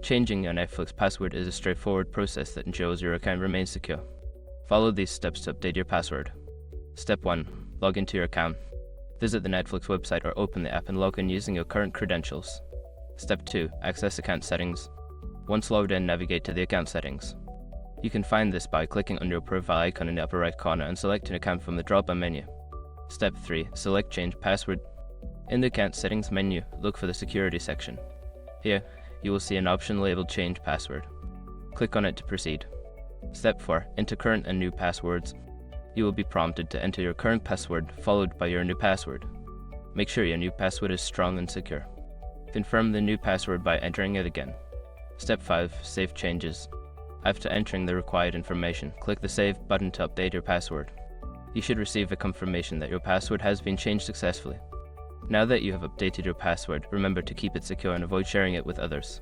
Changing your Netflix password is a straightforward process that ensures your account remains secure. Follow these steps to update your password. Step 1. Log into your account. Visit the Netflix website or open the app and log in using your current credentials. Step 2. Access account settings. Once logged in, navigate to the account settings. You can find this by clicking on your profile icon in the upper right corner and select an account from the drop-down menu. Step 3. Select Change Password. In the account settings menu, look for the security section. Here, you will see an option labeled Change Password. Click on it to proceed. Step 4. Enter current and new passwords. You will be prompted to enter your current password followed by your new password. Make sure your new password is strong and secure. Confirm the new password by entering it again. Step 5. Save changes. After entering the required information, click the Save button to update your password. You should receive a confirmation that your password has been changed successfully. Now that you have updated your password, remember to keep it secure and avoid sharing it with others.